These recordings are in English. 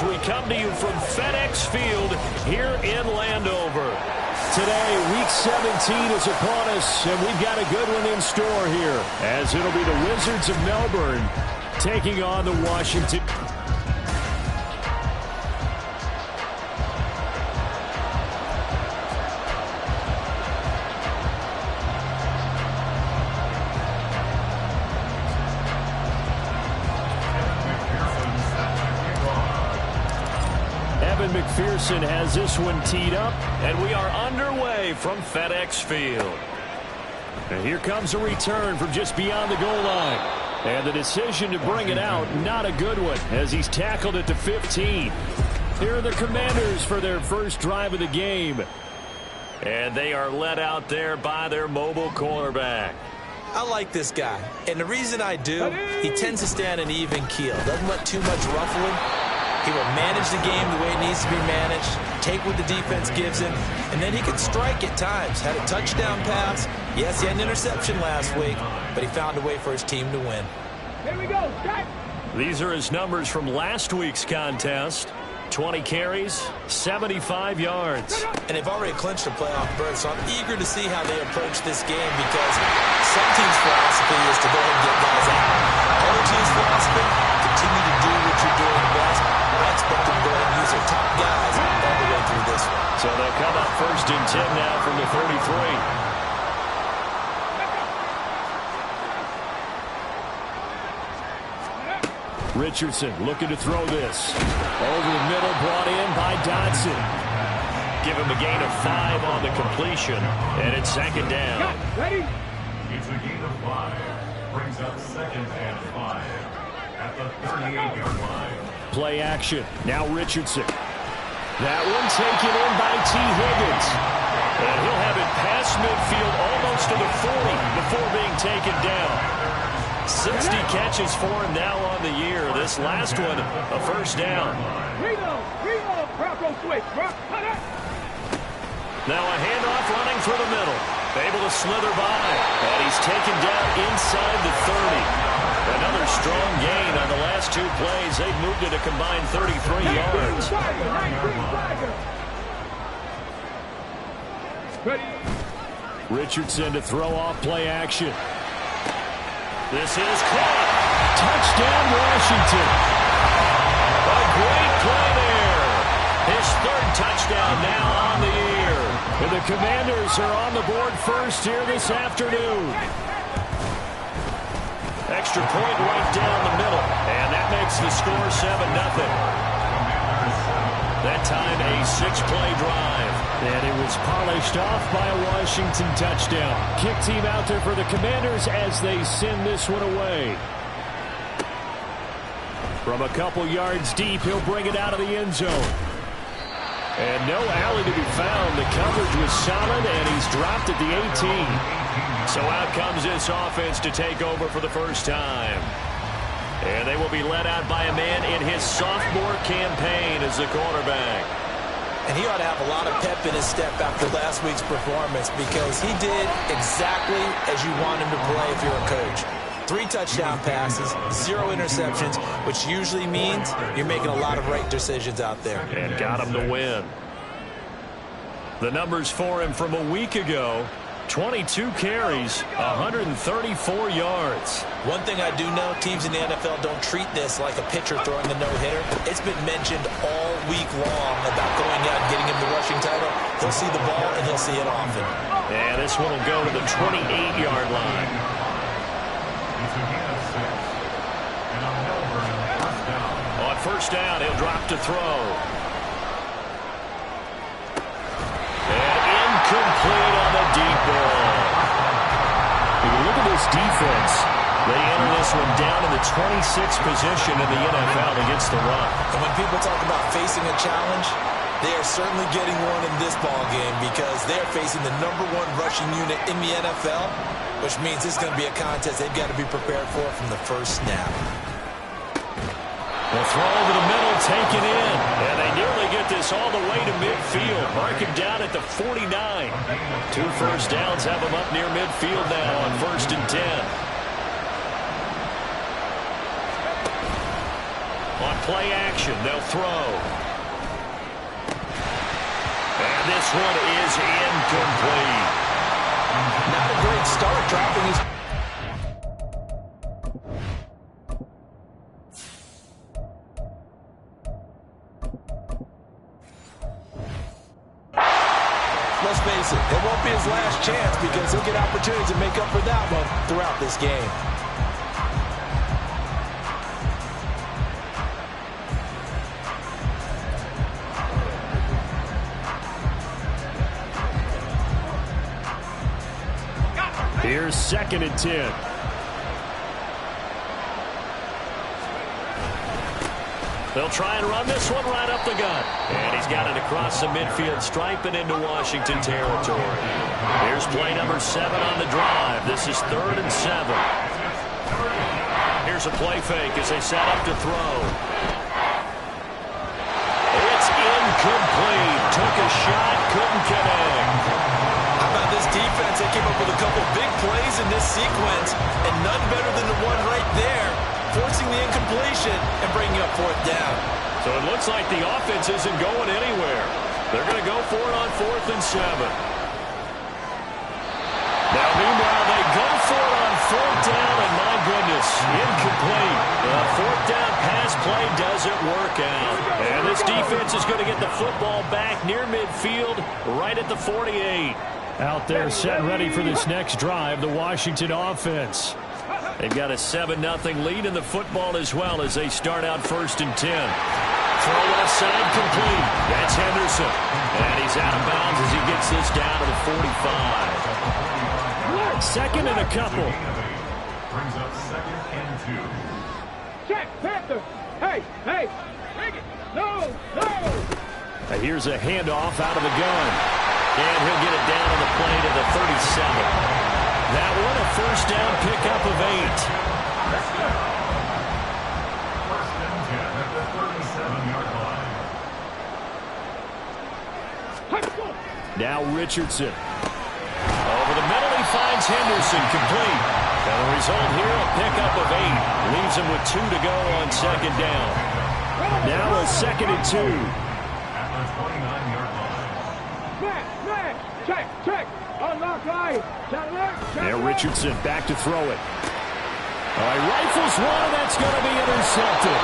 we come to you from FedEx Field here in Landover. Today, Week 17 is upon us, and we've got a good one in store here, as it'll be the Wizards of Melbourne taking on the Washington. McPherson has this one teed up, and we are underway from FedEx Field. And here comes a return from just beyond the goal line. And the decision to bring it out, not a good one, as he's tackled at the 15. Here are the Commanders for their first drive of the game. And they are led out there by their mobile cornerback. I like this guy, and the reason I do, he tends to stand an even keel. Doesn't let too much ruffling. He will manage the game the way it needs to be managed, take what the defense gives him, and then he can strike at times. Had a touchdown pass. Yes, he had an interception last week, but he found a way for his team to win. Here we go. Start. These are his numbers from last week's contest. 20 carries, 75 yards. And they've already clinched a playoff berth, so I'm eager to see how they approach this game because some teams' philosophy is to go ahead and get guys out. Other teams' philosophy, continue to do what you're doing best. I expect them to go ahead and use their top guys all the way through this one. So they'll come up 1st and 10 now from the 33. Richardson looking to throw this. Over the middle, brought in by Dodson. Give him a gain of 5 on the completion, and it's 2nd down. Ready? It's a gain of 5. Brings up 2nd and 5 at the 38-yard line. Play action. Now Richardson. That one taken in by T. Higgins. And he'll have it past midfield almost to the 40 before being taken down. 60 catches for him now on the year. This last one, a 1st down. Reload, Bronco switch, Now a handoff running through the middle. Able to slither by. And he's taken down inside the 30. Another strong gain on the last 2 plays. They've moved it a combined 33 yards. Richardson to throw off play action. This is caught. Touchdown, Washington. A great play there. His 3rd touchdown now on the year. And the Commanders are on the board first here this afternoon. Extra point right down the middle. And that makes the score 7-0. That time a 6-play drive. And it was polished off by a Washington touchdown. Kick team out there for the Commanders as they send this one away. From a couple yards deep, he'll bring it out of the end zone. And no alley to be found. The coverage was solid, and he's dropped at the 18. So out comes this offense to take over for the first time. And they will be led out by a man in his sophomore campaign as the quarterback. And he ought to have a lot of pep in his step after last week's performance because he did exactly as you want him to play if you're a coach. 3 touchdown passes, 0 interceptions, which usually means you're making a lot of right decisions out there. And got him to win. The numbers for him from a week ago. 22 carries, 134 yards. One thing I do know, teams in the NFL don't treat this like a pitcher throwing the no-hitter. It's been mentioned all week long about going out and getting him the rushing title. He'll see the ball, and he'll see it often. And this one will go to the 28-yard line. On 1st down, he'll drop to throw. Complete on the deep ball. Look at this defense. They enter this one down in the 26th position in the NFL against the run. And when people talk about facing a challenge, they are certainly getting one in this ball game because they're facing the #1 rushing unit in the NFL, which means this is going to be a contest they've got to be prepared for from the first snap. The throw over the middle, taken in. And they nearly get this all the way to midfield. Mark him down at the 49. 2 first downs have him up near midfield now on 1st and 10. On play action. They'll throw. And this one is incomplete. Not a great start, dropping his... Let's face it, it won't be his last chance because he'll get opportunities to make up for that one throughout this game. Here's 2nd and 10. They'll try and run this one right up the gut. And he's got it across the midfield stripe and into Washington territory. Here's play number 7 on the drive. This is 3rd and 7. Here's a play fake as they set up to throw. It's incomplete. Took a shot, couldn't connect. How about this defense? They came up with a couple big plays in this sequence, and none better than the one right there, forcing the incompletion and bringing up 4th down. So it looks like the offense isn't going anywhere. They're going to go for it on 4th and 7. Now, meanwhile, they go for it on 4th down, and my goodness, incomplete. The 4th down pass play doesn't work out. And this defense is going to get the football back near midfield, right at the 48. Out there set ready for this next drive, the Washington offense. They've got a 7-0 lead in the football as well as they start out 1st and 10. Throw left side complete. That's Henderson. And he's out of bounds as he gets this down to the 45. 2nd and a couple. Brings up 2nd and 2. Check, Panther. Hey, hey. Bring it. No, no. Here's a handoff out of the gun. And he'll get it down on the play to the 37. That one a 1st down pickup of 8. 1st and 10 at the 37-yard line. Now Richardson. Over the middle, he finds Henderson complete. And the result here, a pickup of 8. Leaves him with 2 to go on 2nd down. Now a 2nd and 2. At the 29-yard line. Man, check, check. Unlock line. Now Richardson back to throw it. All right, rifles one, that's going to be intercepted.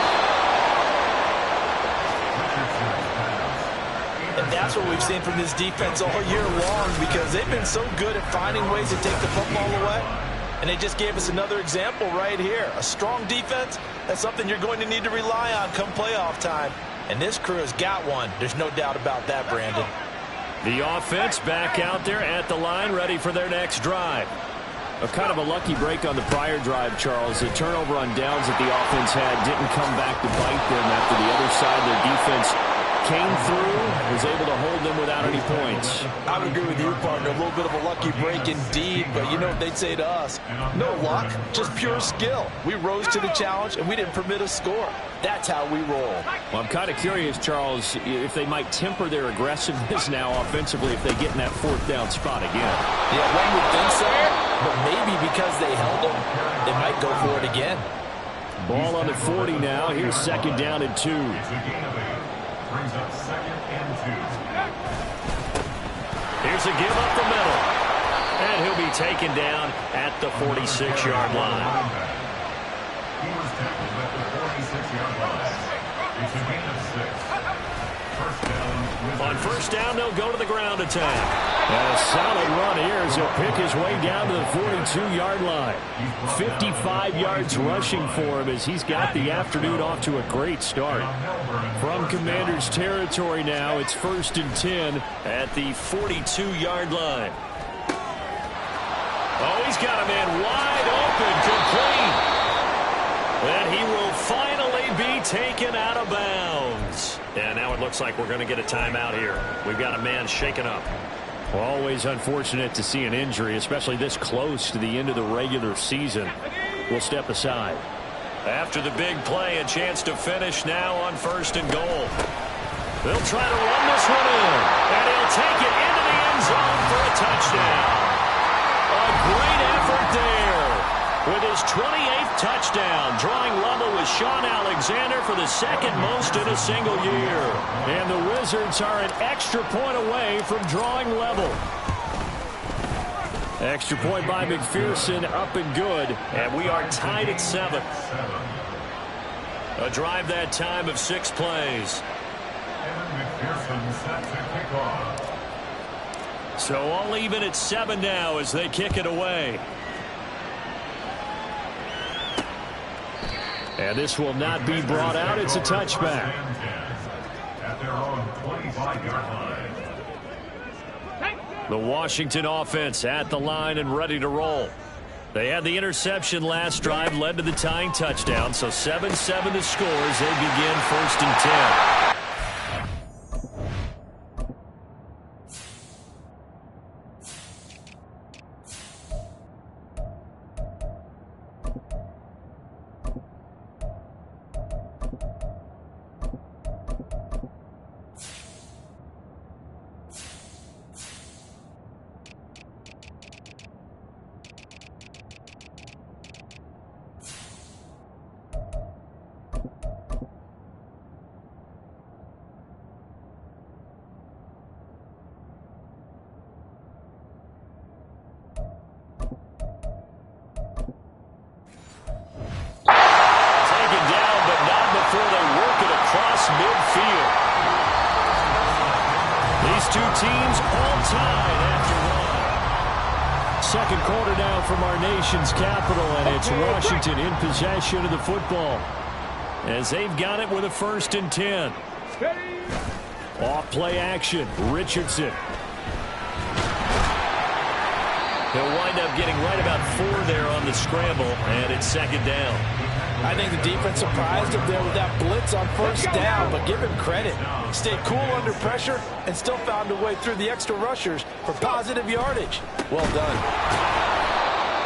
And that's what we've seen from this defense all year long because they've been so good at finding ways to take the football away. And they just gave us another example right here. A strong defense, that's something you're going to need to rely on come playoff time. And this crew has got one. There's no doubt about that, Brandon. The offense back out there at the line, ready for their next drive. A kind of a lucky break on the prior drive, Charles. The turnover on downs that the offense had didn't come back to bite them after the other side. Their defense came through, was able to hold them without any points. I would agree with you, partner. A little bit of a lucky break indeed, but you know what they'd say to us? No luck, just pure skill. We rose to the challenge, and we didn't permit a score. That's how we roll. Well, I'm kind of curious, Charles, if they might temper their aggressiveness now offensively if they get in that 4th down spot again. Yeah, one would think so, but maybe because they held them, they might go for it again. Ball on the 40 now. Here's 2nd down and 2. It's a gain of 8. Brings up 2nd and 2. Here's a give up the middle. And he'll be taken down at the 46-yard line. He was tackled at the 46-yard line. It's a gain of 6. 1st down. On 1st down, they'll go to the ground attack. And a solid run here as he'll pick his way down to the 42-yard line. 55 yards rushing for him as he's got the afternoon off to a great start. From Commanders territory now, it's 1st and 10 at the 42-yard line. Oh, he's got a man wide open, complete. And he will finally be taken out of bounds. And now it looks like we're going to get a timeout here. We've got a man shaken up. Well, always unfortunate to see an injury, especially this close to the end of the regular season. We'll step aside. After the big play, a chance to finish now on 1st and goal. They'll try to run this one in. And he'll take it into the end zone for a touchdown. A great effort there. with his 28th touchdown, drawing level with Sean Alexander for the second most in a single year. And the Wizards are an extra point away from drawing level. Extra point by McPherson, up and good, and we are tied at 7. A drive that time of 6 plays. McPherson set to kick off. So all even at 7 now as they kick it away. And this will not be brought out. It's a touchback. At their own 25-yard line. The Washington offense at the line and ready to roll. They had the interception last drive, led to the tying touchdown. So 7-7 the score as they begin 1st and 10. Midfield. These two teams all tied after one. Second quarter now from our nation's capital, and it's Washington in possession of the football as they've got it with a 1st and 10. Off play action, Richardson. He'll wind up getting right about 4 there on the scramble, and it's 2nd down. I think the defense surprised him there with that blitz on 1st down, but give him credit. Stayed cool under pressure and still found a way through the extra rushers for positive yardage. Well done.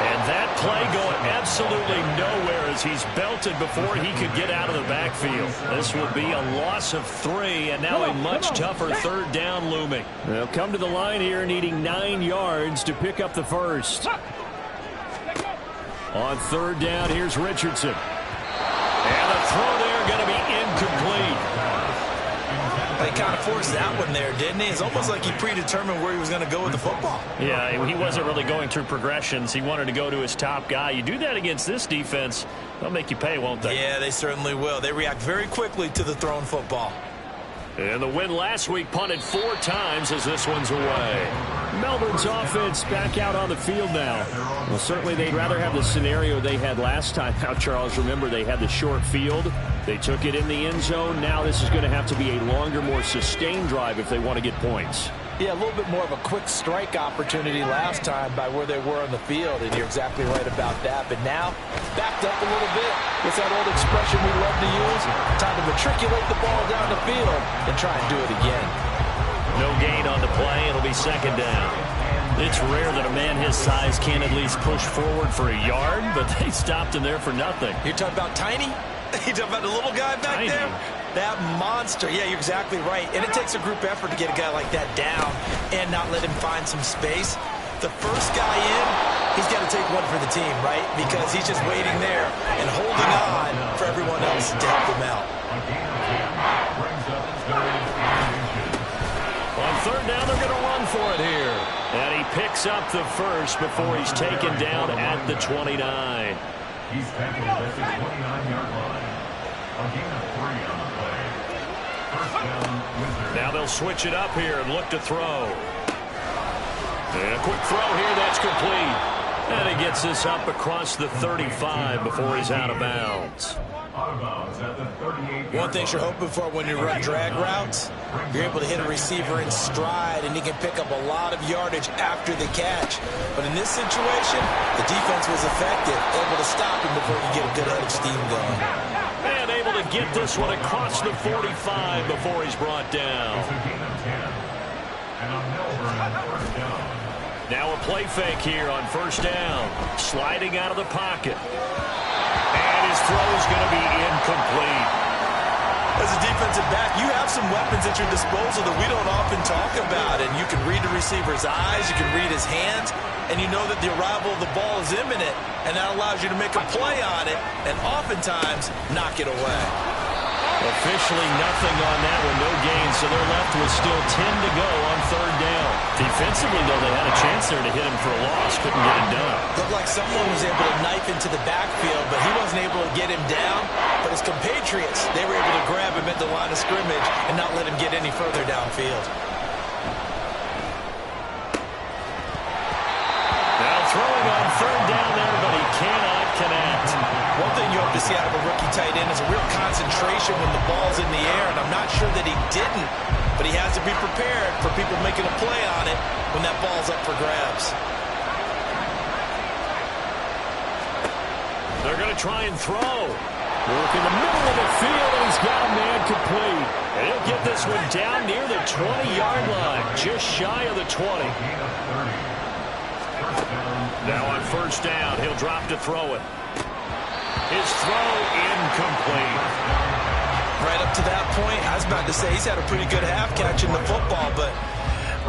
And that play going absolutely nowhere as he's belted before he could get out of the backfield. This will be a loss of 3, and now a much tougher 3rd down looming. They'll come to the line here needing 9 yards to pick up the first. On 3rd down, here's Richardson. And the throw there going to be incomplete. He kind of forced that one there, didn't he? It's almost like he predetermined where he was going to go with the football. Yeah, he wasn't really going through progressions. He wanted to go to his top guy. You do that against this defense, they'll make you pay, won't they? Yeah, they certainly will. They react very quickly to the thrown football. And the win last week punted 4 times as this one's away. Melbourne's offense back out on the field now. Well, certainly they'd rather have the scenario they had last time. Now, Charles, remember they had the short field. They took it in the end zone. Now this is going to have to be a longer, more sustained drive if they want to get points. Yeah, a little bit more of a quick strike opportunity last time by where they were on the field, and you're exactly right about that. But now, backed up a little bit. It's that old expression we love to use. Time to matriculate the ball down the field and try and do it again. No gain on the play. It'll be 2nd down. It's rare that a man his size can at least push forward for a yard, but they stopped him there for nothing. You're talking about Tiny? You're talking about the little guy back Tiny. there? That monster. Yeah, you're exactly right. And it takes a group effort to get a guy like that down and not let him find some space. The first guy in, he's got to take one for the team, right? Because he's just waiting there and holding on for everyone else to help him out. On 3rd down, they're going to run for it here. And he picks up the first before he's taken down at the 29. He's tackled at the 29-yard line. Again, a 3 on the play. 1st down, Wizards. Now they'll switch it up here and look to throw. And a quick throw here, that's complete. And he gets this up across the 35 before he's out of bounds. Out of bounds at the 38-yard One thing you're hoping for when you run drag routes, you're able to hit a receiver in stride, and he can pick up a lot of yardage after the catch. But in this situation, the defense was effective, able to stop him before you get a good head of steam going. And able to get this one across the 45 before he's brought down. It's a gain of 10. And on Melbourne on 1st down. Now a play fake here on 1st down. Sliding out of the pocket. And his throw is going to be incomplete. As a defensive back, you have some some weapons at your disposal that we don't often talk about. And you can read the receiver's eyes, you can read his hands, and you know that the arrival of the ball is imminent, and that allows you to make a play on it and oftentimes knock it away. Officially nothing on that one, no gain, so they're left with still 10 to go on third down. Defensively, though, they had a chance there to hit him for a loss, couldn't get it done. Looked like someone was able to knife into the backfield, but he wasn't able to get him down. But his compatriots, they were able to grab him at the line of scrimmage and not let him get any further downfield. Now throwing on third down there, but he cannot connect. One thing you hope to see out of a rookie tight end is a real concentration when the ball's in the air, and I'm not sure that he didn't, but he has to be prepared for people making a play on it when that ball's up for grabs. They're going to try and throw. Work in the middle of the field, and he's got a man complete. And he'll get this one down near the 20-yard line, just shy of the 20. Now on first down, he'll drop to throw it. His throw incomplete. Right up to that point, I was about to say he's had a pretty good half catching the football, but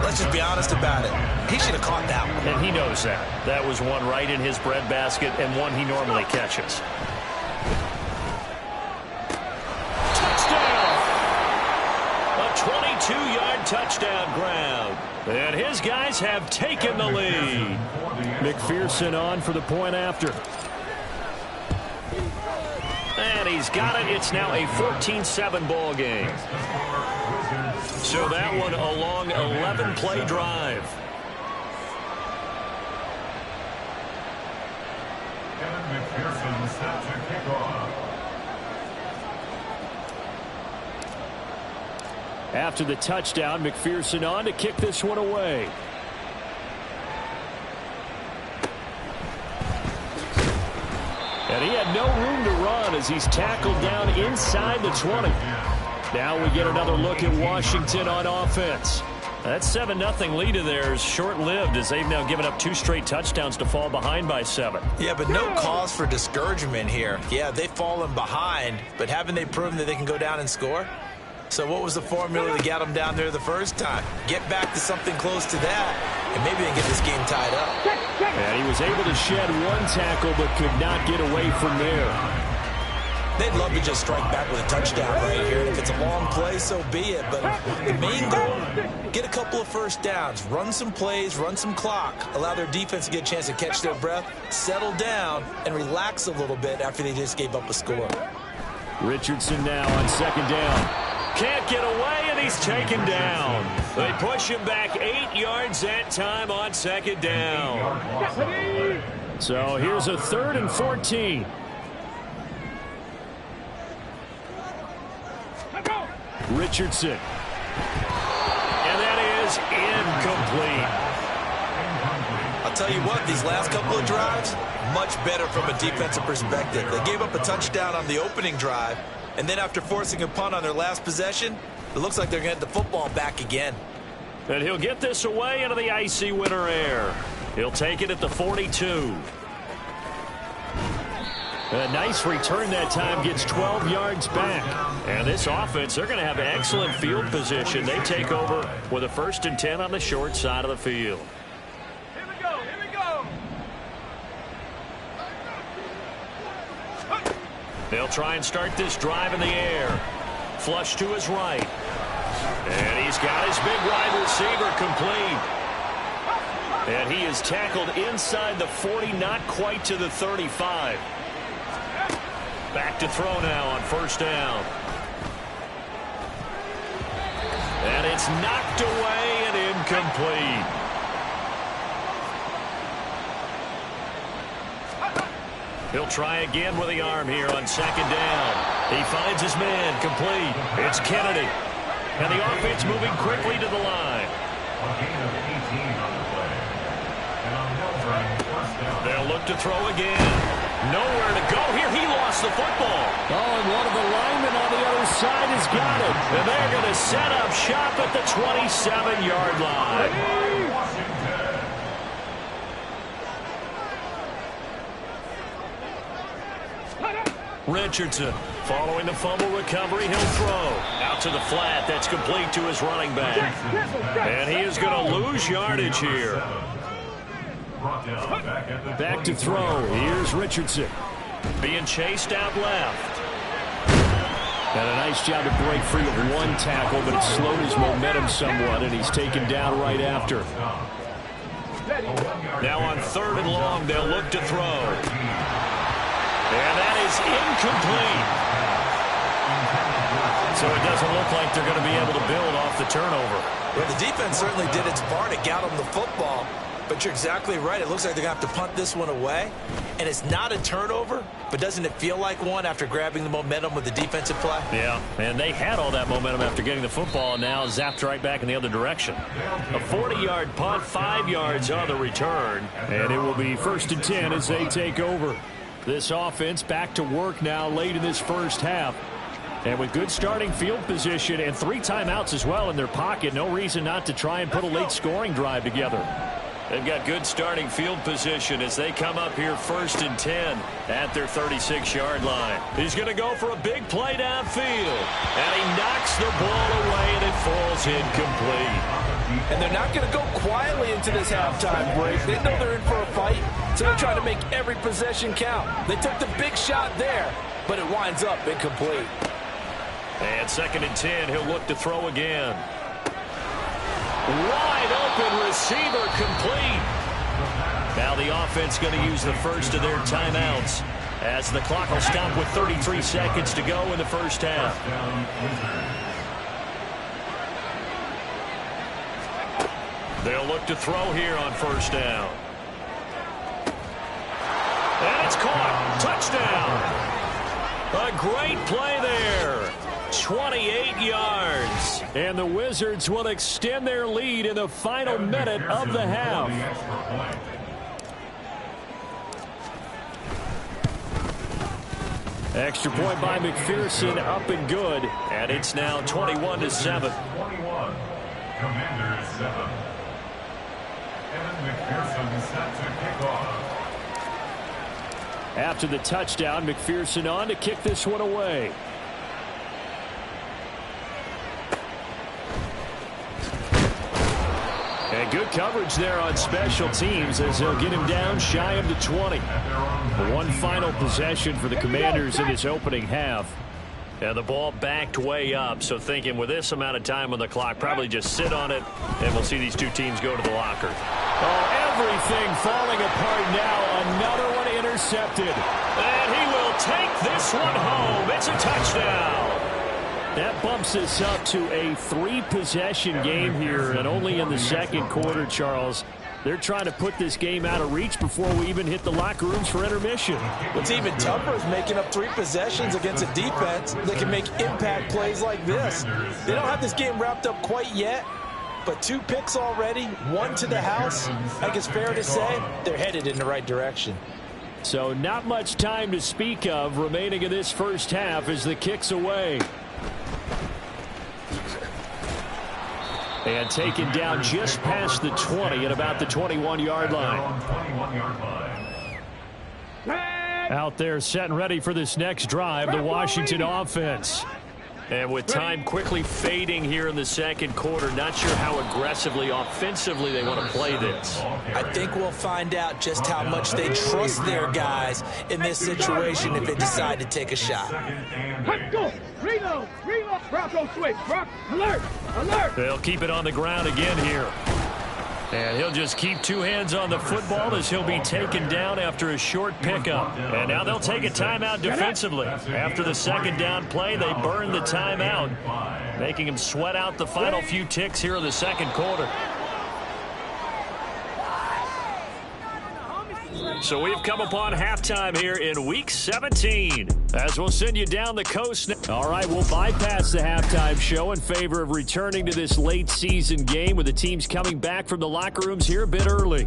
let's just be honest about it. He should have caught that one. And he knows that. That was one right in his breadbasket and one he normally catches. Touchdown! A 22-yard touchdown grab. And his guys have taken the lead. McPherson on for the point after. And he's got it. It's now a 14-7 ball game. So that one a long 11-play drive. Kevin McPherson set to kick off. After the touchdown, McPherson on to kick this one away. And he had no room to run as he's tackled down inside the 20. Now we get another look at Washington on offense. That 7-0 lead of theirs short-lived as they've now given up 2 straight touchdowns to fall behind by 7. Yeah, but no cause for discouragement here. Yeah, they've fallen behind, but haven't they proven that they can go down and score? So what was the formula that got them down there the first time? Get back to something close to that, and maybe they can get this game tied up. And he was able to shed 1 tackle but could not get away from there. They'd love to just strike back with a touchdown right here. And if it's a long play, so be it. But the main goal, get a couple of first downs, run some plays, run some clock, allow their defense to get a chance to catch their breath, settle down, and relax a little bit after they just gave up a score. Richardson now on second down. Can't get away, and he's taken down. They push him back 8 yards that time on second down. So here's a 3rd and 14. Richardson. And that is incomplete. I'll tell you what, these last couple of drives, much better from a defensive perspective. They gave up a touchdown on the opening drive, and then after forcing a punt on their last possession, it looks like they're going to get the football back again. And he'll get this away into the icy winter air. He'll take it at the 42. A nice return that time, gets 12 yards back. And this offense, they're going to have excellent field position. They take over with a 1st and 10 on the short side of the field. Here we go, here we go. They'll try and start this drive in the air. Flush to his right. And he's got his big wide receiver complete. And he is tackled inside the 40, not quite to the 35. Back to throw now on first down. And it's knocked away and incomplete. He'll try again with the arm here on second down. He finds his man complete. It's Kennedy. And the offense moving quickly to the line. A gain of 18 on the play. And on Milburn, first down. They'll look to throw again. Nowhere to go here. He lost the football. Oh, and one of the linemen on the other side has got it. And they're going to set up shop at the 27-yard line. Richardson Following the fumble recovery, he'll throw. Out to the flat. That's complete to his running back. And he is going to lose yardage here. Back to throw. Here's Richardson. Being chased out left. And a nice job to break free of one tackle, but it slowed his momentum somewhat, and he's taken down right after. Now on 3rd and long, they'll look to throw. And that is incomplete. So it doesn't look like they're going to be able to build off the turnover. Well, the defense certainly did its part to get them the football. But you're exactly right. It looks like they're going to have to punt this one away. And it's not a turnover, but doesn't it feel like one after grabbing the momentum with the defensive play? Yeah, and they had all that momentum after getting the football, and now zapped right back in the other direction. A 40-yard punt, 5 yards on the return. And it will be 1st and 10 as they take over. This offense back to work now late in this first half. And with good starting field position and 3 timeouts as well in their pocket, no reason not to try and put a late scoring drive together. They've got good starting field position as they come up here 1st and 10 at their 36-yard line. He's going to go for a big play downfield. And he knocks the ball away, and it falls incomplete. And they're not going to go quietly into this halftime break. They know they're in for a fight, so they're trying to make every possession count. They took the big shot there, but it winds up incomplete. And 2nd and 10, he'll look to throw again. Wide open receiver, complete. Now the offense going to use the first of their timeouts as the clock will stop with 33 seconds to go in the first half. They'll look to throw here on 1st down. And it's caught. Touchdown. A great play there. 28 yards. And the Wizards will extend their lead in the final minute of the half. Extra point by McPherson, up and good. And it's now 21-7. 21. Commanders 7. Evan McPherson set to kick off. After the touchdown, McPherson on to kick this one away. And good coverage there on special teams as they'll get him down shy of the 20. One final possession for the Commanders in this opening half. And the ball backed way up, so thinking with this amount of time on the clock, probably just sit on it, and we'll see these two teams go to the locker. Oh, everything falling apart now. Another one intercepted. And he will take this one home. It's a touchdown. That bumps us up to a 3-possession game here, and only in the second quarter, Charles. They're trying to put this game out of reach before we even hit the locker rooms for intermission. What's even tougher is making up 3 possessions against a defense that can make impact plays like this. They don't have this game wrapped up quite yet, but 2 picks already, 1 to the house. I think it's fair to say they're headed in the right direction. So not much time to speak of remaining in this first half as the kick's away. And taken down just past the 20 at about the 21-yard line. Out there set and ready for this next drive, the Washington offense. And with time quickly fading here in the second quarter, not sure how aggressively, offensively they want to play this. I think we'll find out just how much they trust their guys in this situation if they decide to take a shot. Let's go. Reload. Reload. Bronco switch. Brock, alert. Alert. They'll keep it on the ground again here. And he'll just keep 2 hands on the football as he'll be taken down after a short pickup. And now they'll take a timeout defensively. After the second down play, they burn the timeout, making him sweat out the final few ticks here in the second quarter. So we've come upon halftime here in Week 17 as we'll send you down the coast. All right, we'll bypass the halftime show in favor of returning to this late season game with the teams coming back from the locker rooms here a bit early.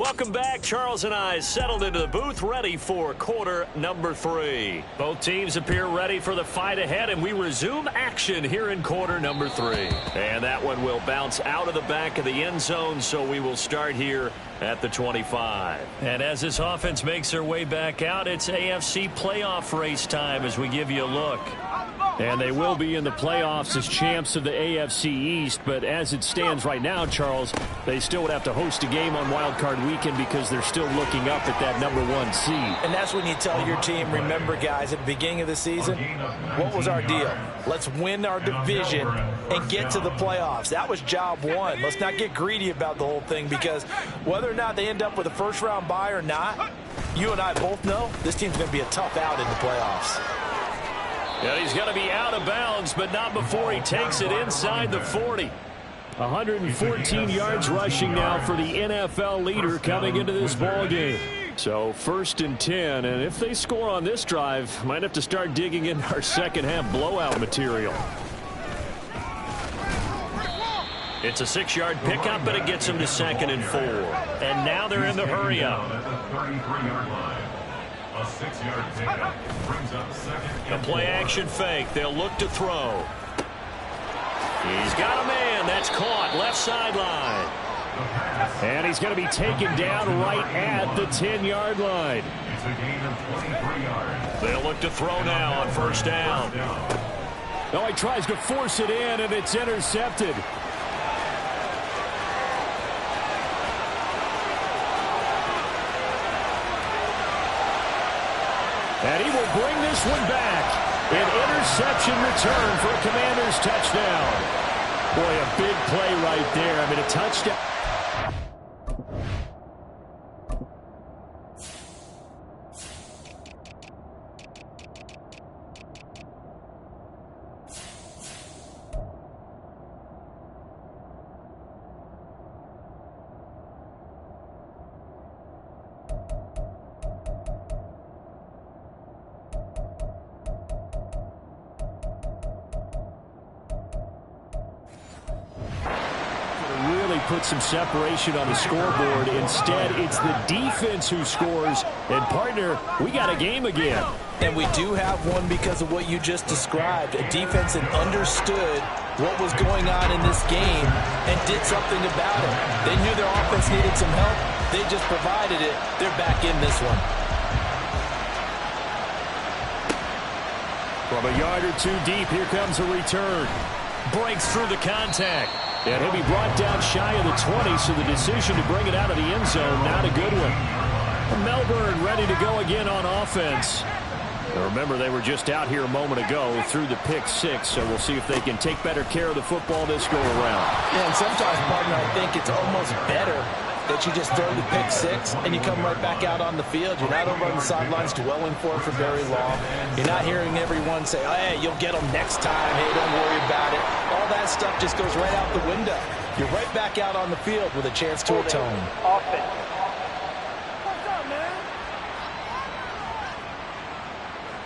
Welcome back. Charles and I settled into the booth, ready for quarter number 3. Both teams appear ready for the fight ahead, and we resume action here in quarter number 3. And that one will bounce out of the back of the end zone, so we will start here at the 25. And as this offense makes their way back out, it's AFC playoff race time as we give you a look. And they will be in the playoffs as champs of the AFC East, but as it stands right now, Charles, they still would have to host a game on Wild Card Weekend because they're still looking up at that #1 seed. And that's when you tell your team, remember, guys, at the beginning of the season, what was our deal? Let's win our division and get to the playoffs. That was job one. Let's not get greedy about the whole thing, because whether or not they end up with a first-round bye or not, you and I both know this team's going to be a tough out in the playoffs. Yeah, he's going to be out of bounds, but not before he takes it inside the 40. 114 yards rushing now for the NFL leader coming into this ball game. So 1st and 10, and if they score on this drive, might have to start digging in our second half blowout material. It's a 6-yard pickup, but it gets him to 2nd and 4. And now they're in the hurry up. A 6-yard pickup brings up 2nd. The play action fake. They'll look to throw. He's got a man. That's caught. Left sideline. And he's going to be taken down right at the 10-yard line. It's a gain of 23 yards. They'll look to throw now on 1st down. Oh, he tries to force it in, and it's intercepted. And he will bring this one back. An interception return for a Commanders touchdown. Boy, a big play right there. I mean, a touchdown. Put some separation on the scoreboard. Instead, it's the defense who scores. And, partner, we got a game again. And we do have one because of what you just described. A defense that understood what was going on in this game and did something about it. They knew their offense needed some help. They just provided it. They're back in this one. From a yard or two deep, here comes a return. Breaks through the contact. And he'll be brought down shy of the 20, so the decision to bring it out of the end zone, not a good one. Melbourne ready to go again on offense. Now remember, they were just out here a moment ago through the pick 6, so we'll see if they can take better care of the football this go around. Yeah, and sometimes, partner, I think it's almost better that you just throw the pick 6 and you come right back out on the field. You're not over on the sidelines dwelling for it for very long. You're not hearing everyone say, oh, hey, you'll get them next time. Hey, don't worry about it. All that stuff just goes right out the window. You're right back out on the field with a chance to atone. Offense.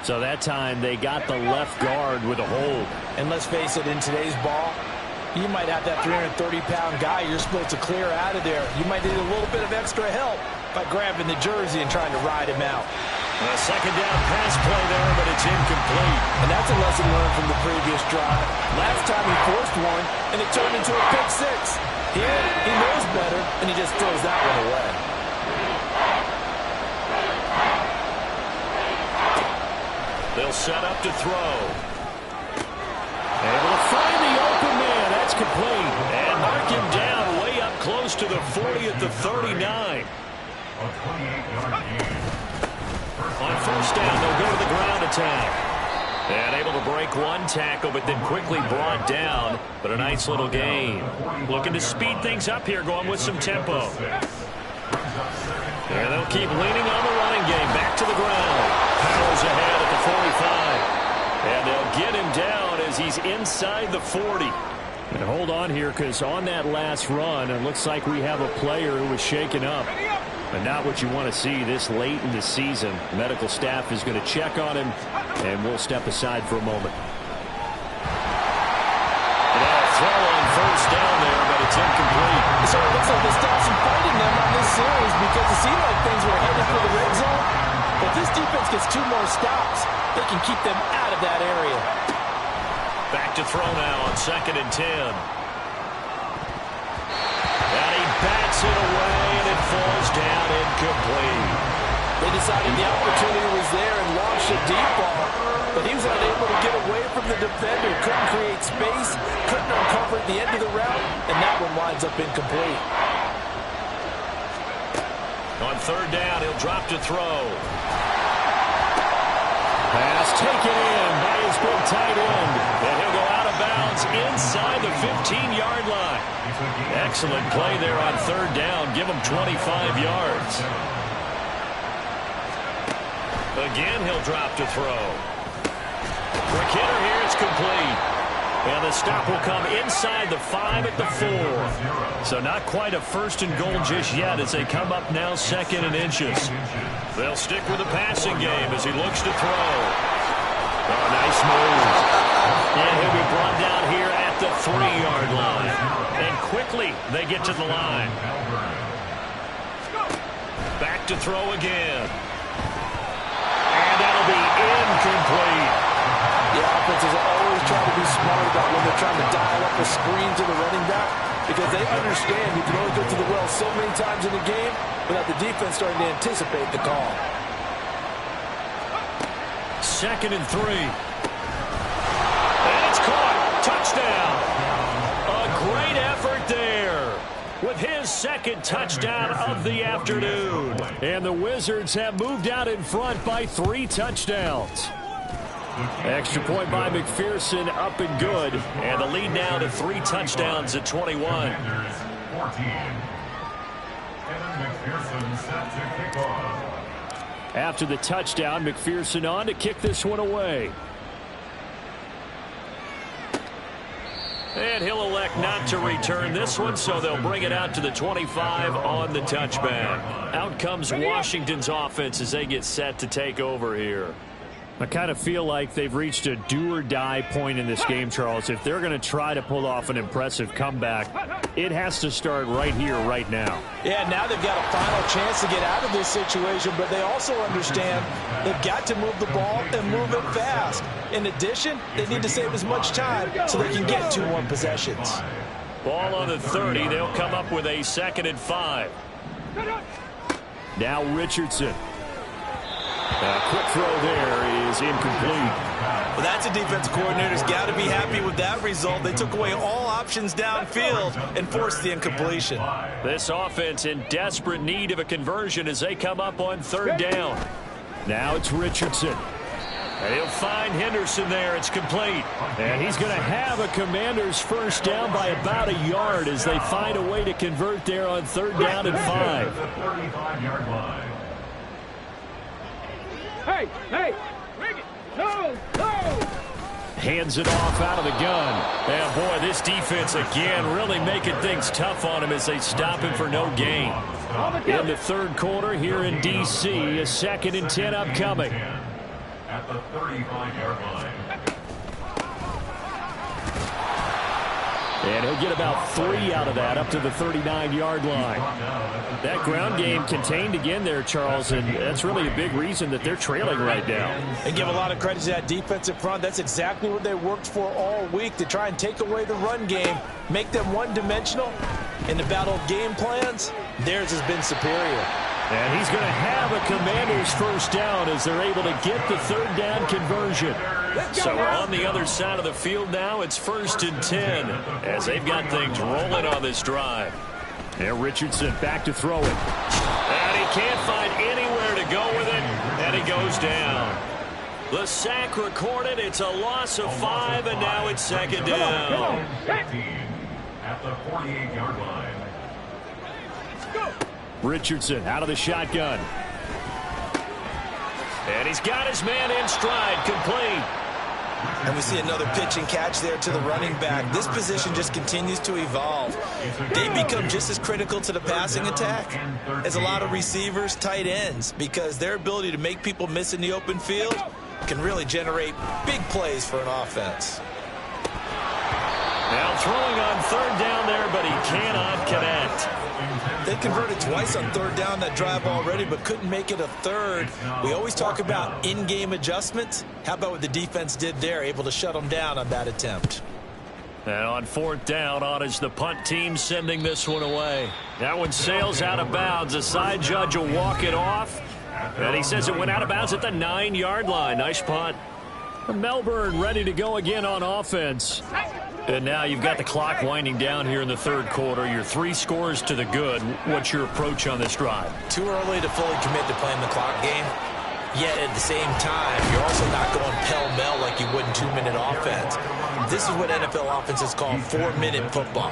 So that time they got the left guard with a hold. And let's face it, in today's ball, you might have that 330-pound guy you're supposed to clear out of there. You might need a little bit of extra help by grabbing the jersey and trying to ride him out. A 2nd down pass play there, but it's incomplete. And that's a lesson learned from the previous drive. Last time he forced one, and it turned into a pick 6. Here, he knows better, and he just throws that one away. They'll set up to throw. Able to find the open man. That's complete. And mark him down way up close to the 40 at the 39. A 28-yard gain. On 1st down, they'll go to the ground attack. And able to break one tackle, but then quickly brought down. But a nice little gain. Looking to speed things up here, going with some tempo. And they'll keep leaning on the running game. Back to the ground. Powers ahead at the 45. And they'll get him down as he's inside the 40. And hold on here, because on that last run, it looks like we have a player who was shaken up. But not what you want to see this late in the season. Medical staff is going to check on him, and we'll step aside for a moment. And throw on first down there, but it's incomplete. So it looks like they stopped some fighting them on this series because it seemed like things were headed for the red zone. But this defense gets 2 more stops. They can keep them out of that area. Back to throw now on 2nd and 10. And he bats it away, and it falls down incomplete. They decided the opportunity was there and launched a deep ball. But he was unable to get away from the defender. Couldn't create space. Couldn't uncover the end of the route. And that one winds up incomplete. On 3rd down, he'll drop to throw. Pass taken in by his big tight end. And he'll go out of bounds inside the 15-yard line. Excellent play there on 3rd down. Give him 25 yards. Again, he'll drop to throw. Quick hitter here, it's complete. And the stop will come inside the 5 at the 4. So not quite a 1st and goal just yet as they come up now 2nd and inches. They'll stick with the passing game as he looks to throw. Oh, nice move. And he'll be brought down here at the 3-yard line. And quickly they get to the line. Back to throw again. And that'll be incomplete. The offenses are always trying to be smart about when they're trying to dial up a screen to the running back because they understand you can only go to the well so many times in the game without the defense starting to anticipate the call. 2nd and 3. And it's caught. Touchdown. A great effort there with his 2nd touchdown of the afternoon. And the Wizards have moved out in front by 3 touchdowns. Extra point by McPherson, up and good. And the lead now to 3 touchdowns at 21. 14. Kevin McPherson set to kick off. After the touchdown, McPherson on to kick this one away. And he'll elect not to return this one, so they'll bring it out to the 25 on the touchback. Out comes Washington's offense as they get set to take over here. I kind of feel like they've reached a do-or-die point in this game, Charles. If they're going to try to pull off an impressive comeback, it has to start right here, right now. Yeah, now they've got a final chance to get out of this situation, but they also understand they've got to move the ball and move it fast. In addition, they need to save as much time so they can get 2 more possessions. Ball on the 30. They'll come up with a 2nd and 5. Now Richardson. A quick throw there is incomplete. Well, that's a defense coordinator's got to be happy with that result. They took away all options downfield and forced the incompletion. This offense in desperate need of a conversion as they come up on 3rd down. Now it's Richardson. And he'll find Henderson there. It's complete. And he's going to have a Commander's 1st down by about a yard as they find a way to convert there on 3rd down and 5. The 35-yard line. Hey, bring it. No. Hands it off out of the gun. And boy, this defense again really making things tough on him as they stop him for no gain. In the 3rd quarter here in D.C., a 2nd and 10 upcoming. At the 35-yard line. And he'll get about 3 out of that up to the 39-yard line. That ground game contained again there, Charles, and that's really a big reason that they're trailing right now. And give a lot of credit to that defensive front. That's exactly what they worked for all week, to try and take away the run game, make them one-dimensional. In the battle of game plans, theirs has been superior. And he's going to have a Commander's 1st down as they're able to get the 3rd down conversion. So we're on the other side of the field now. It's 1st and 10 as they've got things rolling on this drive. And Richardson back to throw it. And he can't find anywhere to go with it, and he goes down. The sack recorded. It's a loss of 5, and now it's 2nd down. 15 at the 48-yard line. Richardson out of the shotgun. And he's got his man in stride, complete. And we see another pitch and catch there to the running back. This position just continues to evolve. They become just as critical to the passing attack as a lot of receivers, tight ends, because their ability to make people miss in the open field can really generate big plays for an offense. Now throwing on third down there, but he cannot connect. They converted twice on third down that drive already, but couldn't make it a third. We always talk about in-game adjustments. How about what the defense did there, able to shut them down on that attempt? And on fourth down, on is the punt team sending this one away. That one sails out of bounds. The side judge will walk it off. And he says it went out of bounds at the 9-yard line. Nice punt. Melbourne ready to go again on offense. And now you've got the clock winding down here in the third quarter. You're 3 scores to the good. What's your approach on this drive? Too early to fully commit to playing the clock game. Yet at the same time, you're also not going pell-mell like you would in 2-minute offense. This is what NFL offenses call 4-minute football.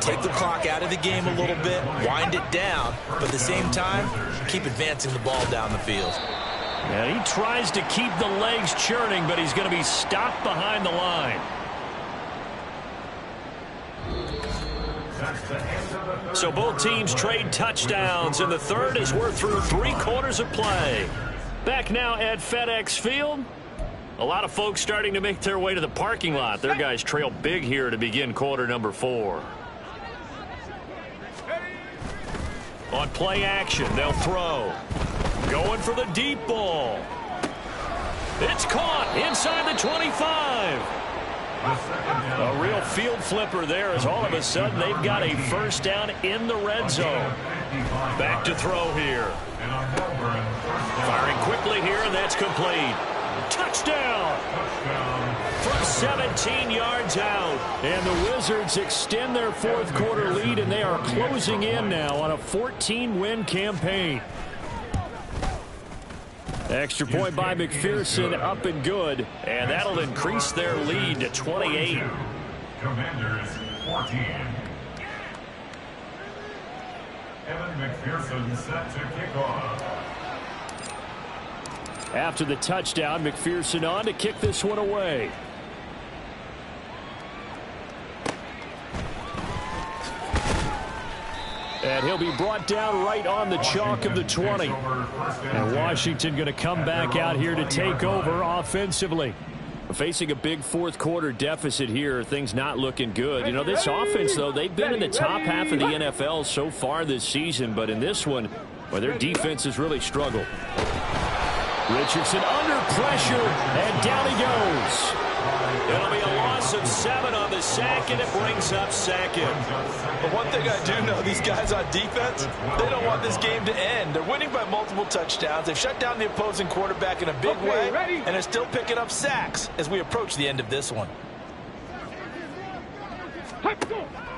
Take the clock out of the game a little bit, wind it down, but at the same time, keep advancing the ball down the field. And he tries to keep the legs churning, but he's going to be stopped behind the line. So both teams trade touchdowns, and the third as we're through 3 quarters of play. Back now at FedEx Field. A lot of folks starting to make their way to the parking lot. Their guys trail big here to begin quarter number 4. On play action, they'll throw. Going for the deep ball. It's caught inside the 25. A real field flipper there as all of a sudden they've got a first down in the red zone. Back to throw here. Firing quickly here, and that's complete. Touchdown! From 17 yards out. And the Wizards extend their fourth quarter lead, and they are closing in now on a 14-win campaign. Extra point by McPherson, up and good. And that'll increase their lead to 28. Commanders 14. Evan McPherson set to kick off. After the touchdown, McPherson on to kick this one away. And he'll be brought down right on the chalk of the 20. And Washington going to come back out here to take over offensively. Facing a big fourth quarter deficit here, things not looking good. You know, this offense, though, they've been in the top half of the NFL so far this season. But in this one, well, their defense has really struggled. Richardson under pressure, and down he goes. It'll be a loss of 7 on the sack, and it brings up second. But one thing I do know, these guys on defense, they don't want this game to end. They're winning by multiple touchdowns. They've shut down the opposing quarterback in a big way, and they're still picking up sacks as we approach the end of this one.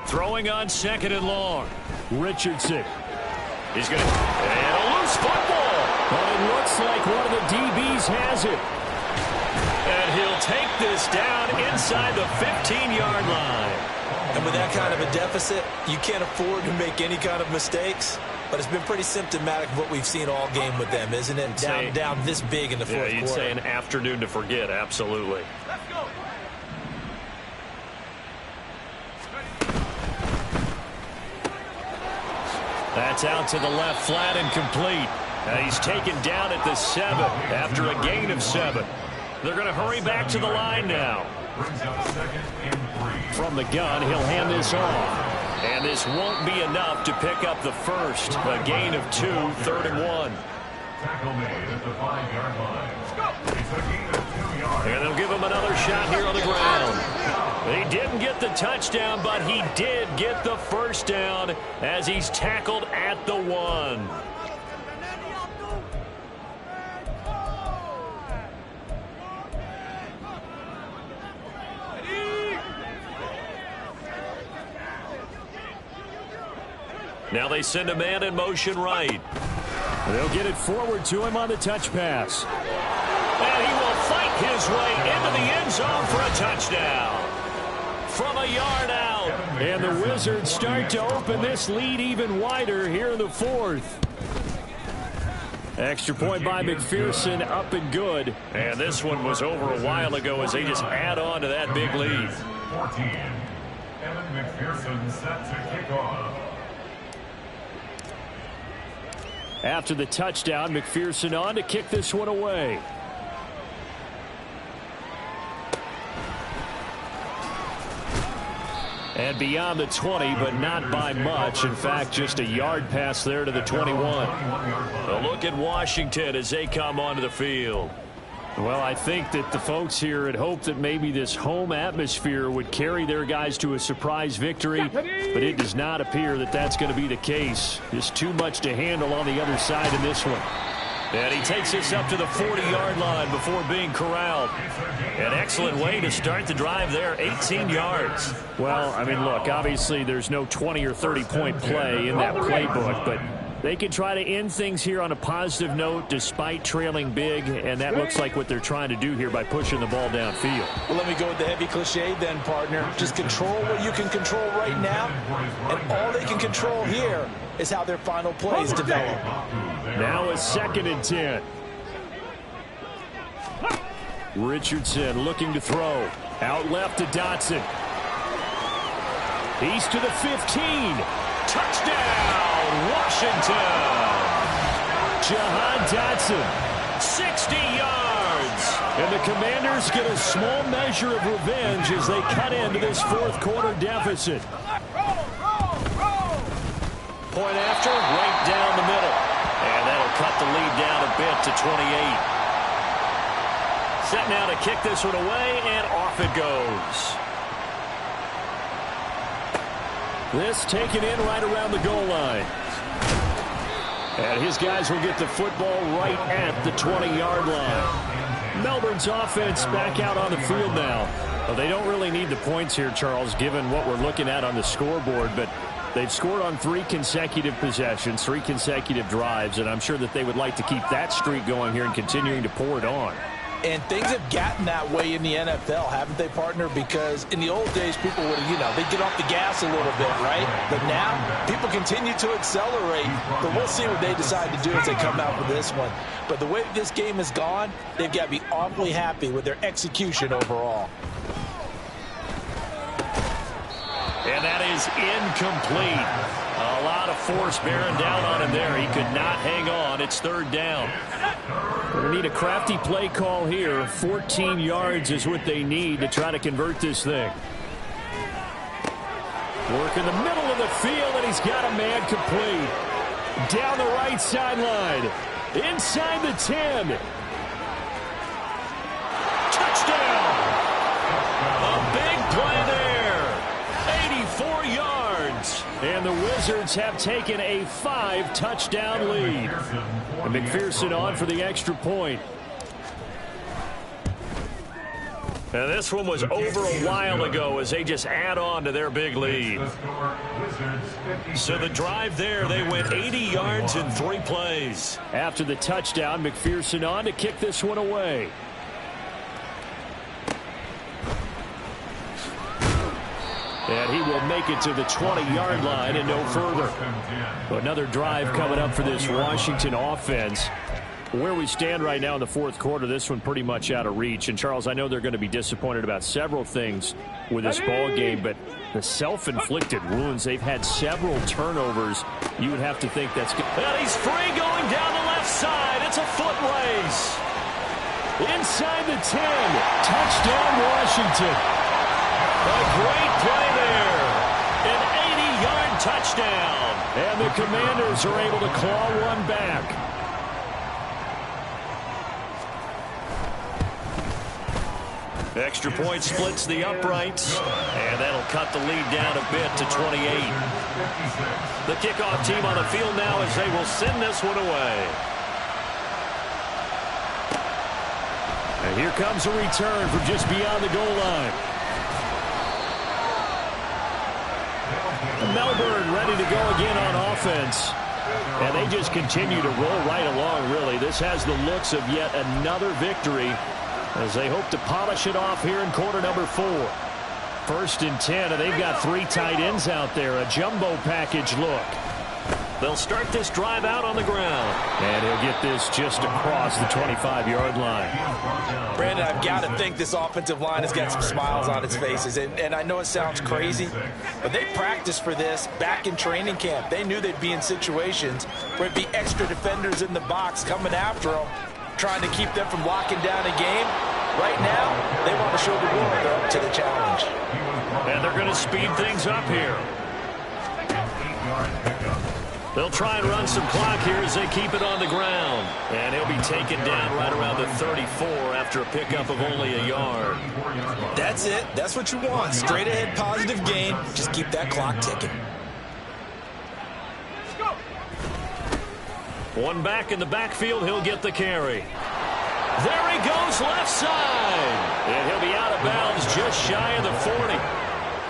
Throwing on second and long. Richardson. He's going to... And a loose football. But it looks like one of the DBs has it. And he'll take this down inside the 15-yard line. And with that kind of a deficit, you can't afford to make any kind of mistakes. But it's been pretty symptomatic of what we've seen all game with them, isn't it? Down this big in the fourth quarter. You'd say an afternoon to forget, absolutely. Let's go. That's out to the left, flat and complete. And he's taken down at the 7 after a gain of 7. They're going to hurry back to the line now. From the gun, he'll hand this off. And this won't be enough to pick up the first. A gain of 2, 3rd and 1. Tackle made at the 5-yard line. It's a gain of 2 yards. And they'll give him another shot here on the ground. He didn't get the touchdown, but he did get the first down as he's tackled at the 1. Now they send a man in motion right. They'll get it forward to him on the touch pass. And he will fight his way into the end zone for a touchdown. From a yard out. And the Wizards start to open this lead even wider here in the fourth. Extra point by McPherson, up and good. And this one was over a while ago as they just add on to that big lead. 14. Evan McPherson set to kick off. After the touchdown, McPherson on to kick this one away. And beyond the 20, but not by much. In fact, just a yard pass there to the 21. A look at Washington as they come onto the field. Well, I think that the folks here had hoped that maybe this home atmosphere would carry their guys to a surprise victory, but it does not appear that that's going to be the case. Just too much to handle on the other side in this one. And he takes us up to the 40-yard line before being corralled. An excellent way to start the drive there, 18 yards. Well, I mean, look, obviously there's no 20 or 30-point play in that playbook, but they can try to end things here on a positive note despite trailing big, and that looks like what they're trying to do here by pushing the ball downfield. Well, let me go with the heavy cliche then, partner. Just control what you can control right now, and all they can control here is how their final plays develop. Now a 2nd and 10. Richardson looking to throw. Out left to Dotson. He's to the 15. Touchdown, Washington. Jahan Dotson. 60 yards. And the Commanders get a small measure of revenge as they cut into this 4th quarter deficit. Point after, right down the middle. And that'll cut the lead down a bit to 28. Set now to kick this one away, and off it goes. This taken in right around the goal line. And his guys will get the football right at the 20-yard line. Melbourne's offense back out on the field now. Well, they don't really need the points here, Charles, given what we're looking at on the scoreboard, but they've scored on 3 consecutive possessions, 3 consecutive drives, and I'm sure that they would like to keep that streak going here and continuing to pour it on. And things have gotten that way in the NFL, haven't they, partner? Because in the old days, people would, they'd get off the gas a little bit, right? But now, people continue to accelerate. But we'll see what they decide to do as they come out with this one. But the way this game has gone, they've got to be awfully happy with their execution overall. And that is incomplete. A lot of force bearing down on him there. He could not hang on. It's 3rd down. We need a crafty play call here. 14 yards is what they need to try to convert this thing. Work in the middle of the field, and he's got a man complete. Down the right sideline. Inside the 10. Touchdown! A big play there. 84 yards. And the Wizards have taken a 5-touchdown lead. And McPherson on for the extra point. And this one was over a while ago as they just add on to their big lead. So the drive there, they went 80 yards in 3 plays. After the touchdown, McPherson on to kick this one away. And he will make it to the 20-yard line and no further. Another drive coming up for this Washington offense. Where we stand right now in the 4th quarter, this one pretty much out of reach. And, Charles, I know they're going to be disappointed about several things with this ball game, but the self-inflicted wounds, they've had several turnovers. You would have to think that's good. And he's free going down the left side. It's a foot race. Inside the 10. Touchdown, Washington. A great play there. An 80-yard touchdown. And the Commanders are able to claw one back. Extra point splits the uprights, and that'll cut the lead down a bit to 28. The kickoff team on the field now as they will send this one away. And here comes a return from just beyond the goal line. Melbourne ready to go again on offense. And they just continue to roll right along, really. This has the looks of yet another victory as they hope to polish it off here in quarter number 4. 1st and 10, and they've got 3 tight ends out there. A jumbo package look. They'll start this drive out on the ground. And he'll get this just across the 25-yard line. Brandon, I've got to think this offensive line has got some smiles on its faces. And I know it sounds crazy, but they practiced for this back in training camp. They knew they'd be in situations where it'd be extra defenders in the box coming after them, trying to keep them from locking down a game. Right now, they want to show the world they're up to the challenge. And they're going to speed things up here. They'll try and run some clock here as they keep it on the ground. And he'll be taken down right around the 34 after a pickup of only a yard. That's it. That's what you want. Straight ahead positive gain. Just keep that clock ticking. One back in the backfield. He'll get the carry. There he goes left side. And he'll be out of bounds just shy of the 40.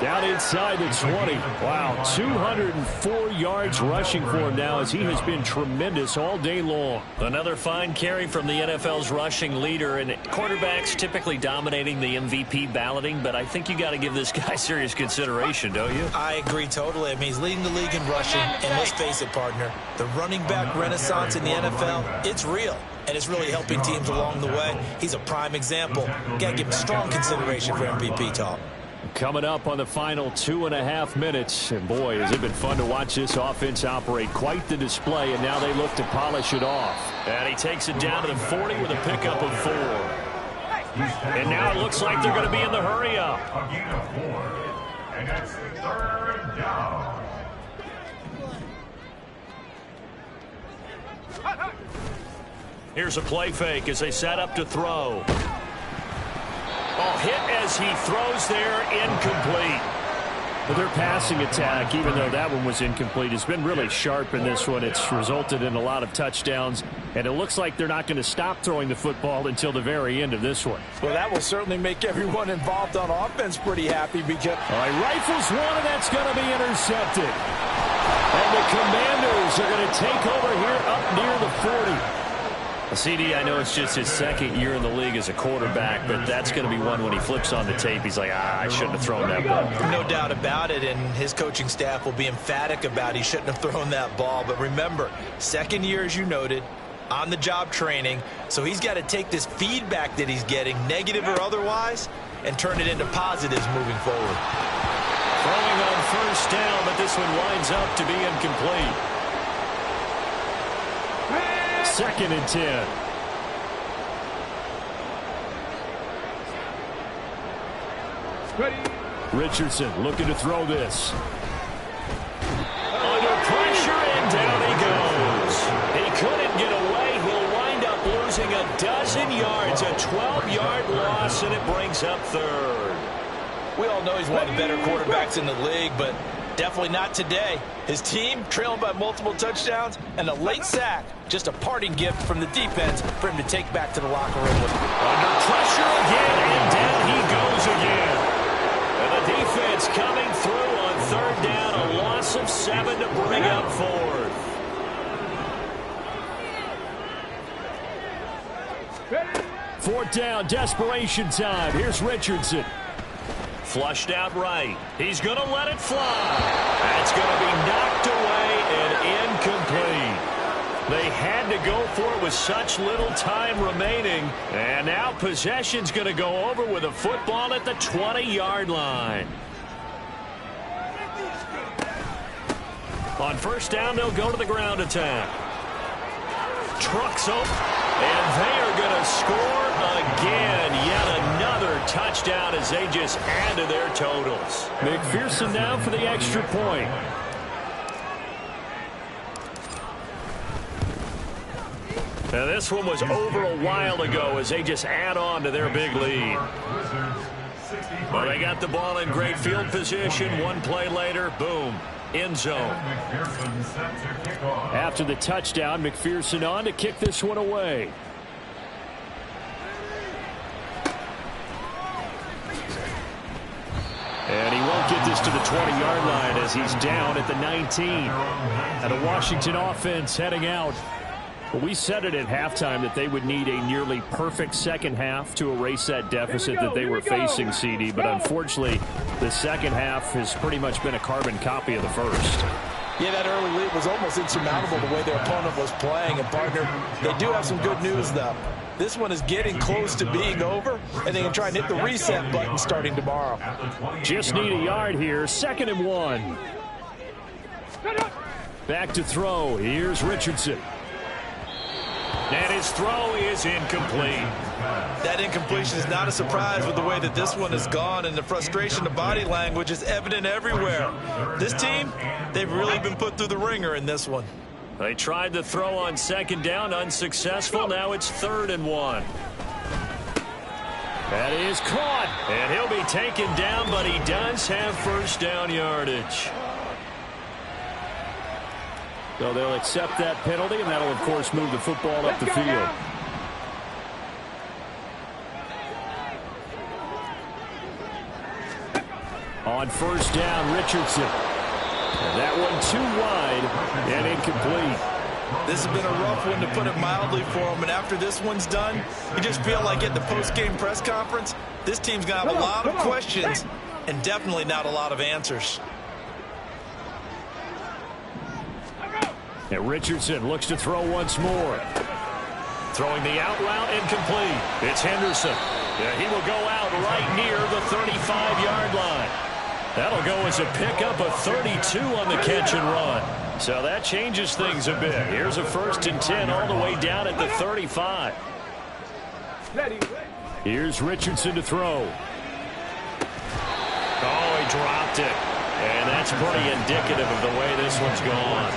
Down inside the 20. Wow, 204 yards rushing for him now as he has been tremendous all day long. Another fine carry from the NFL's rushing leader, and quarterbacks typically dominating the MVP balloting, but I think you got to give this guy serious consideration, don't you? I agree totally. I mean, he's leading the league in rushing, and let's face it, partner, the running back renaissance in the NFL, it's real. And it's really helping teams along the way. He's a prime example. Got to give him strong consideration for MVP talk. Coming up on the final 2.5 minutes. And boy, has it been fun to watch this offense operate. Quite the display, and now they look to polish it off. And he takes it down to the 40 with a pickup of 4. And now it looks like they're going to be in the hurry-up. And it's 3rd down. Here's a play fake as they set up to throw. Oh, hit as he throws there, incomplete. But their passing attack, even though that one was incomplete, has been really sharp in this one. It's resulted in a lot of touchdowns, and it looks like they're not going to stop throwing the football until the very end of this one. Well, that will certainly make everyone involved on offense pretty happy because... All right, rifles one, and that's going to be intercepted. And the Commanders are going to take over here up near the 40. CD, I know it's just his 2nd year in the league as a quarterback, but that's going to be one when he flips on the tape. He's like, I shouldn't have thrown that ball. No doubt about it, and his coaching staff will be emphatic about he shouldn't have thrown that ball. But remember, 2nd year, as you noted, on-the-job training, so he's got to take this feedback that he's getting, negative or otherwise, and turn it into positives moving forward. Throwing on 1st down, but this one winds up to be incomplete. 2nd and 10. Ready. Richardson looking to throw this. Under pressure, and down he goes. He couldn't get away. He'll wind up losing a dozen yards, a 12-yard loss, and it brings up 3rd. We all know he's one of the better quarterbacks in the league, but definitely not today. His team trailing by multiple touchdowns and a late sack. Just a parting gift from the defense for him to take back to the locker room. Under pressure again, and down he goes again. And the defense coming through on 3rd down, a loss of 7 to bring up 4th. Fourth down, desperation time. Here's Richardson. Flushed out right. He's going to let it fly. That's going to be knocked away and incomplete. They had to go for it with such little time remaining. And now possession's going to go over with a football at the 20-yard line. On 1st down, they'll go to the ground attack. Trucks open, and they are going to score again. Yet another touchdown as they just add to their totals. McPherson now for the extra point. Now this one was over a while ago as they just add on to their big lead. Well, they got the ball in great field position. One play later, boom, end zone. After the touchdown, McPherson on to kick this one away. And he won't get this to the 20-yard line as he's down at the 19. And a Washington offense heading out. But we said it at halftime that they would need a nearly perfect second half to erase that deficit that they were facing, CD. But unfortunately, the second half has pretty much been a carbon copy of the first. Yeah, that early lead was almost insurmountable the way their opponent was playing. And, partner, they do have some good news, though. This one is getting close to being over, and they can try and hit the reset button starting tomorrow. Just need a yard here. 2nd and 1. Back to throw. Here's Richardson. And his throw is incomplete. That incompletion is not a surprise with the way that this one has gone, and the frustration, the body language is evident everywhere. This team, they've really been put through the ringer in this one. They tried the throw on second down, unsuccessful. Now it's 3rd and 1. That is caught, and he'll be taken down, but he does have first down yardage. So they'll accept that penalty, and that'll, of course, move the football up the field. On first down, Richardson. And that one too wide and incomplete. This has been a rough one, to put it mildly, for him. And after this one's done, you just feel like at the post-game press conference, this team's going to have a lot of questions and definitely not a lot of answers. And Richardson looks to throw once more. Throwing the out route, incomplete. It's Henderson. Yeah, he will go out right near the 35-yard line. That'll go as a pickup of 32 on the catch and run. So that changes things a bit. Here's a 1st and 10 all the way down at the 35. Here's Richardson to throw. Oh, he dropped it. And that's pretty indicative of the way this one's gone.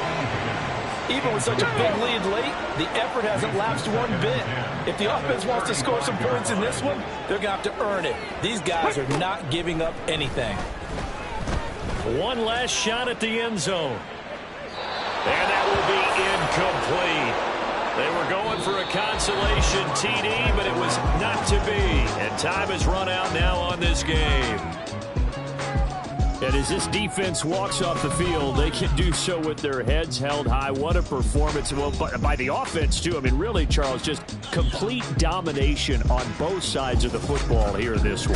Even with such a big lead late, the effort hasn't lapsed one bit. If the offense wants to score some points in this one, they're going to have to earn it. These guys are not giving up anything. One last shot at the end zone. And that will be incomplete. They were going for a consolation TD, but it was not to be. And time has run out now on this game. And as this defense walks off the field, they can do so with their heads held high. What a performance. Well, by the offense, too. I mean, really, Charles, just complete domination on both sides of the football here in this one.